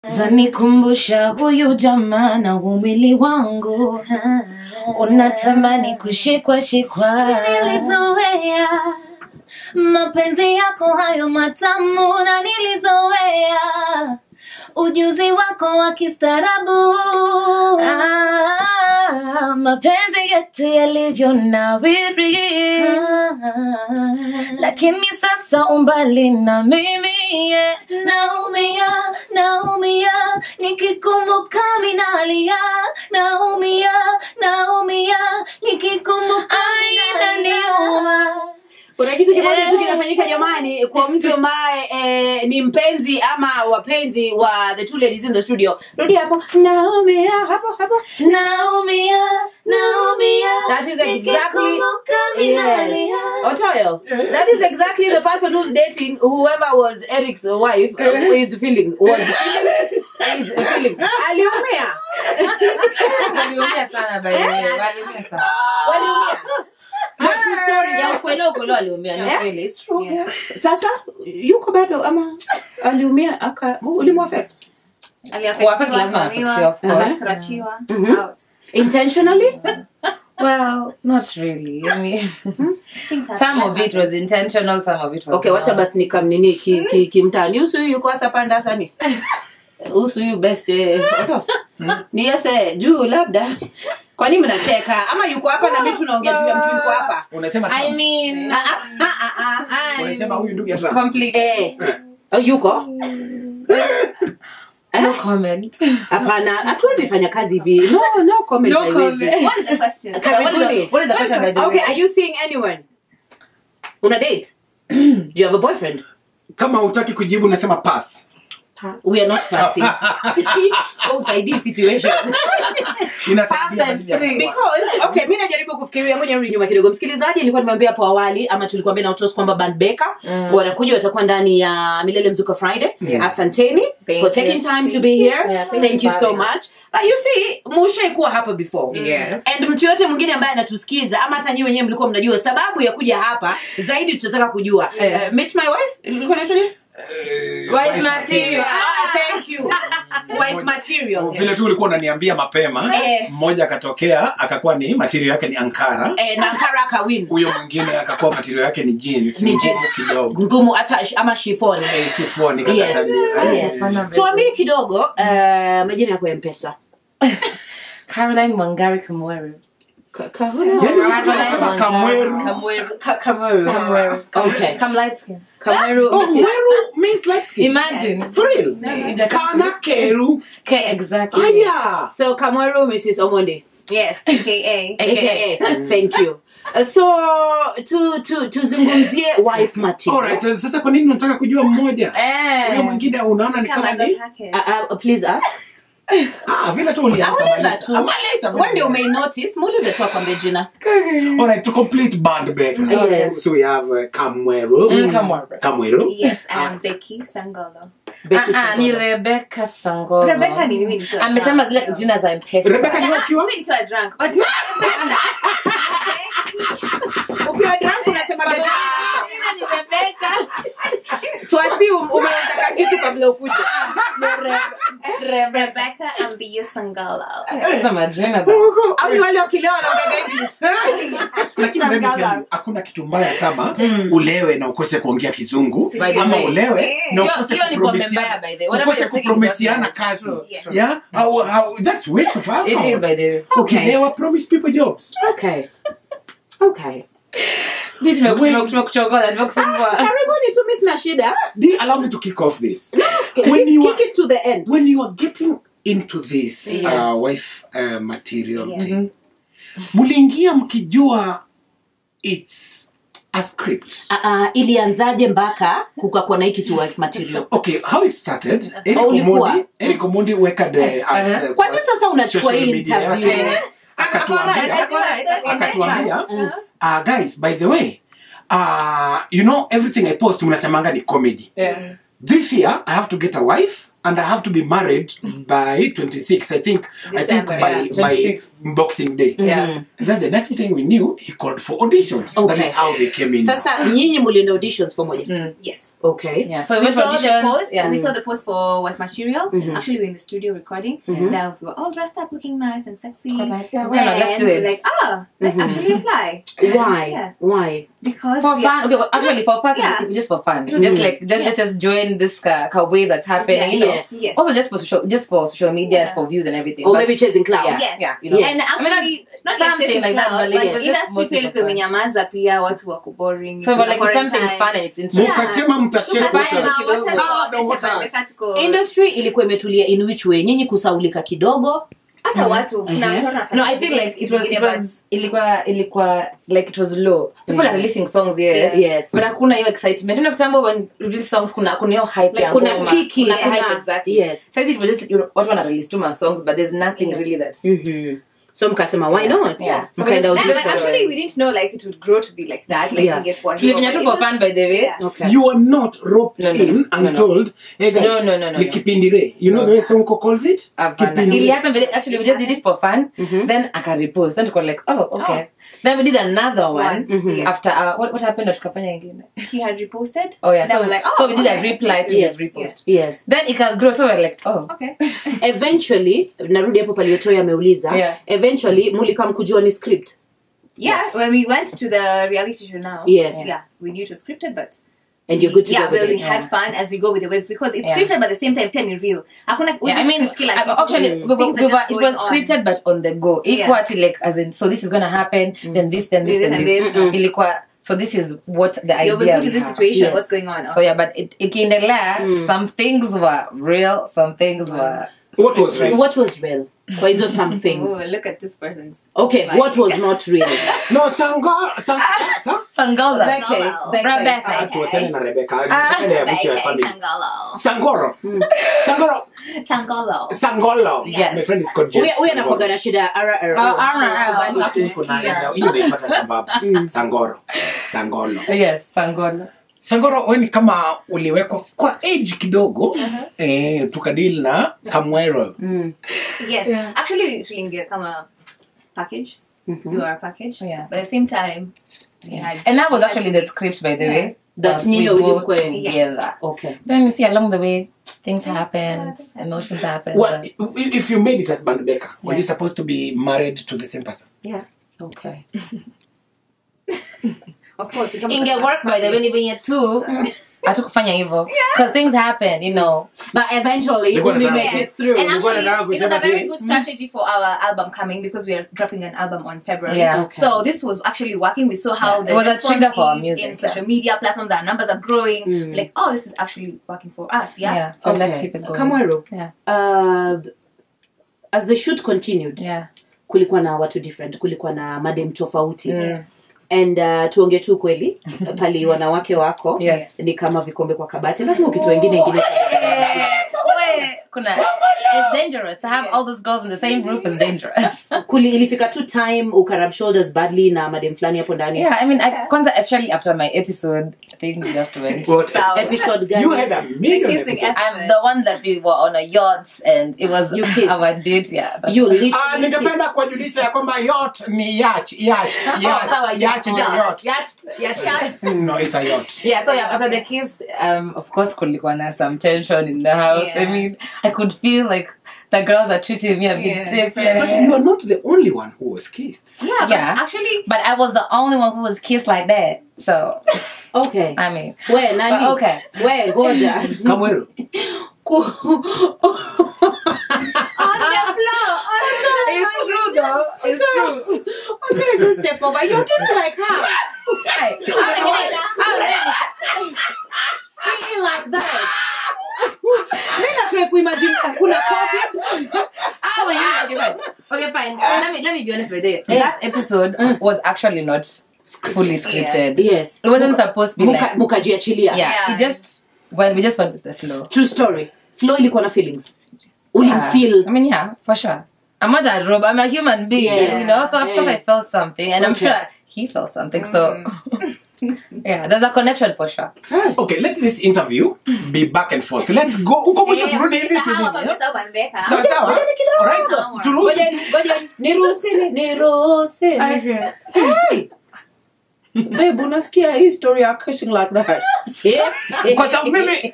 Zanikumbusha huyu jamaa na umili wangu. Unatamani kushikwa. Nilizoea mapenzi yako hayo matamu, na nilizoea ujuzi wako wa kistaarabu. Mapenzi yetu yalivyo nawiri, lakini sasa umbali na mimi, naumia nikikumbuka minalia, naumia nikikumbuka inaniuma. Kuna kitu kimoja tu kinafanyika jamani, kwa mtu ambaye ni mpenzi ama wapenzi wa the two ladies in the studio. Rudi hapo. Naumia hapo. Naumia. That is exactly, yes. Otoyo, that is exactly the person who's dating whoever was Eric's wife is feeling. Aliumia. Waliumia sana by the way. Waliumia. What story ya ukweli aliumia ni kweli. It's true. Yeah. Sasa yuko bado ama aliumia ulimuaffect? Aliaffect lazima Scratchiwa out. Intentionally? Well, not really. I mean, some of it was intentional, some of it was okay, wacha basi nikamnini kimtani. Usu yuko hasa panda sani. Usu yu best otos. Ni yese juu labda. Kwa nini mnacheka? Ama yuko hapa na mimi tunaongea juu ya mtu yuko hapa. Unasema Trump. I mean, Unasema huyu ndugu ya Trump. Complicated. Yuko? No comment. Hapana, hatuwezi fanya kazi hivi. No comment. No comment. What is the question? What is the question? Okay, are you seeing anyone? Una date? Do you have a boyfriend? Kama hutaki kujibu unasema pass. We are not passing. Usaidii situation. Because okay, mimi najaribu kufikiria, ngoja nirudi nyuma kidogo. Msikilizaji, nilikuwa nimwambia hapo awali ama tulikuambia na utos kwamba band Beca wanakuja watakuwa ndani ya Milele Mzuka Friday. Asanteni for taking time to be here. Thank you so much. You see, mushaikuwa hapa before. Yes. And mtu yote mwingine ambaye anatusikiza ama hata nyinyi wenyewe mlikuwa mnajua sababu ya kuja hapa, zaidi tutataka kujua. Meet my wife? Ilikuwa inaitwa nini? Wife material. Thank you. Wife material. Vile tu ulikuwa unaniambia mapema, mmoja akatokea akakuwa ni material yake ni Ankara. Na Ankara akawin. Huyo mwingine akakuwa material yake ni jeans. Ni jeans kidogo. Ngumu hata ama chiffon. Chiffon nikakata. Yes. Tuambie kidogo majina yako ya M-Pesa. Caroline Wangari Kamweru. Kamweru. Okay. Come light skin. Kamweru. Kamweru means light skin. Imagine. For real. Kanakeru. Okay, exactly. Aya. So Kamweru, Mrs. Omondi. Yes, AKA. Thank you. So tuzungumzie wife material. Alright, sasa kwa nini unataka kujua mmoja? Huyo mwingine unaona ni kama ni? Please ask. Vile tu ulianza. When you may notice, muulize tu akwambie jina. Alright, to complete band Beca. Yes. So we have Kamweru. Kamweru. Yes, I'm Becky Sangolo. Ni Rebecca Sangolo. Rebecca ni mimi nikiwa. Amesema zile jina za M-Pesa. Rebecca ni wakiwa? Mimi nikiwa drunk. But ukiwa drunk unasema Rebecca. Tuasi umeanza kitu kabla ukuje. Rebecca Ambiyo Sangolo. Sasa majina. Au ni wale wakilewa wanaongea English. Lakini mimi hakuna kitu mbaya kama ulewe na ukose kuongea kizungu ama ulewe na ukose kupromisiana kazi. Yeah? That's waste of alcohol. It is by the way. Okay. Never promise people jobs. Okay. Karibuni tu mimi sina shida. Allow me to kick off this. Kick it to the end. When you are getting into this wife material thing, muliingia mkijua it's a script. Ilianzaje mpaka kukakuwa na hiki tu wife material? Okay, how it started, Eric Omondi weka the as kwa nini sasa unachukua hii interview? Akatuambia, guys, by the way, you know everything I post mnasemanga ni comedy. This year I have to get a wife and I have to be married by 26th. I think December, by 26th. Boxing Day. Yeah. And then the next thing we knew, he called for auditions. Okay. That is how they came in. Sasa nyinyi mulienda auditions pamoja. Yes. Okay. Yeah. So we We went for saw the auditions. post. Yeah. We saw the post for What Material. Actually, we were in the studio recording. Now we were all dressed up, looking nice and sexy. We're like, yeah, why not? Let's do Then it. Like, let's actually apply. Why? Yeah. Why? Because For we fun. Okay, well, actually, for fun, Yeah. just for fun. It was Just fun. like, let's just join this wave that's happening. You know? Yes. Yes. Also, just for social media, Yeah. for views and everything. Or But- maybe chasing clout. Yeah. Yes. Yeah, you know. Yes. And actually, not like something chasing like that, clout, but like, but it was just industry mostly pia for ilikuwa fun. imenyamaza pia, watu wako boring. So, but like, it's Quarantine. something fun and it's interesting. Mukasema mtashare Tukasema, photos. wacha Ah, the tuwaonyeshe waters. Beca tuko- Industry ilikuwa imetulia in which way? Nyinyi kusaulika kidogo? hata watu kuna mtu anafanya No, I feel like it was ilikuwa like it was low. People are releasing songs, yes. Yes. But hakuna hiyo excitement. Una kitambo when release songs kuna hiyo hype Like ya kuna ngoma. kiki, Kuna kuna- hype exactly. yes. So it was just watu wana release two more songs but there's nothing really that's So mkasema why not? Yeah. So Mkaenda it's- But audition. actually we didn't know like it would grow to be like that, like Yeah. ingekuwa tulifanya hivyo, tu but for it was- fun by the way. Yeah. Okay. You are not roped No, no, in no, and no. told, hey guys, No. ni kipindire. You know the way Sonko calls it? Kipindire. It happened, but actually we just did it for fun. Then I can repost. Then we like, oh, okay. Then we did another one after what happened? Tukafanya ingine. He had reposted. Oh yeah, Then so we're like, so we did a okay, reply to Yes. his repost. Yes. Then it can grow, so we're like, oh, Okay. Eventually, narudi hapo paliotoya ameuliza. Yeah. Eventually, mulika mkujua ni script. Yeah, Yes. when we went to the reality show now. Yes. Yeah, we knew it was scripted, but And you're good to yeah, go with well, we it. had fun as we go with the waves because it's Yeah. scripted, but at the same time, pia ni real. Hakuna, yeah, I mean, actually, things are just it going was on. scripted but on the go. Equal to like, as in, so this is gonna happen, then this, then this, This then and this. this. Ilikuwa, so this is what the idea. You've been put we in this have. situation. Yes. What's going on? So yeah, but ikiendelea, some things were real, some things were. What was real? What was real? Kwa hizo some things. Oh, look at this person's. Okay, what was not real? No, Some girls are. Rebecca. tuachane na Rebecca. Tuachane ya mwisho ya family. Sangolo. Sangoro. Sangolo. Yes. My friend is called James. Huyu anakuwaga na shida ya RRO. Hiyo naipata sababu. Sangolo. Yes, Sangolo. Sangoro, wewe ni kama uliwekwa kwa age kidogo tukadili na Kamwero. Yes. Actually, tuliingia kama package. You are a package. Yeah. But at the same time, we had. And that was we had actually to the script, by the way. That we Nino both will together. Okay. Then you see along the way, things happen, emotions happen. Well, but- if you made it as band Beca, were you supposed to be married to the same person? Yeah. Okay. Of course. Inge work by the way, even year two. Hatukufanya hivyo. Because things happen, you know. But eventually, You're gonna we try. make it through. And You're actually, gonna it was a very good strategy for our album coming because we are dropping an album on February. Yeah. Okay. So this was actually working. We saw how It the was a response trigger for our is music, in yeah. social media platforms. Our numbers are growing. Like, oh, this is actually working for us. Yeah. So let's keep it going. Kamwero, Yeah. as the shoot continued, Yeah. kulikuwa na watu different, kulikuwa na madem tofauti. And tuonge tu kweli, pali wanawake wako Yes. ni kama vikombe kwa kabati. Lazima kitu wengine ingine. It's dangerous to have all those girls in the same group is dangerous. Ilifika tu time ukarub shoulders badly na madem flani hapo ndani. Yeah, I mean, kwanza, especially after my episode, things just went. What? Episode gani? You had a million The kissing episodes. I'm the one that we were on a yacht and it was You kissed. our date. Yeah. that's- You literally kissed. Ningependa kuwajulisha ya kwamba yacht ni yacht. sawa, Yacht ni yacht. Yacht. No, it's a yacht. Yeah, so yeah, after the kiss, of course, kulikuwa na some tension in the house. I Yeah. mean, I could feel like the girls are treating me a bit Yeah. different. But you are not the only one who was kissed. Yeah. But Yeah. actually, But I was the only one who was kissed like that. So, Okay. I mean, We nani? but okay. We ngoja. Kamwero. on the floor. It's true though. It's true. Okay, just take over. You're kissed like her. Hey, Eating like that. Mimi nataka kuimagine kuna COVID. Okay, fine. Let me be honest with you. That episode was actually not fully scripted. Yes. It wasn't supposed to be like. Mukajiachilia. Yeah. It just we just went with the flow. True story. Flo ilikuwa na feelings. Yeah. Feel. I mean, yeah, for sure. I'm not a robot. I'm a human being, Yes. you know. So of course Yeah. I felt something, and I'm Okay. sure he felt something. So Yeah, there's a connection for sure. Okay, let this interview be back and forth. Let's go. Uko mwisho turudi hivi tu. Sawa sawa. Alright. Ngoja niruhusu. Hey. Babe, unasikia hii story ya cushing like that? Kwa sababu mimi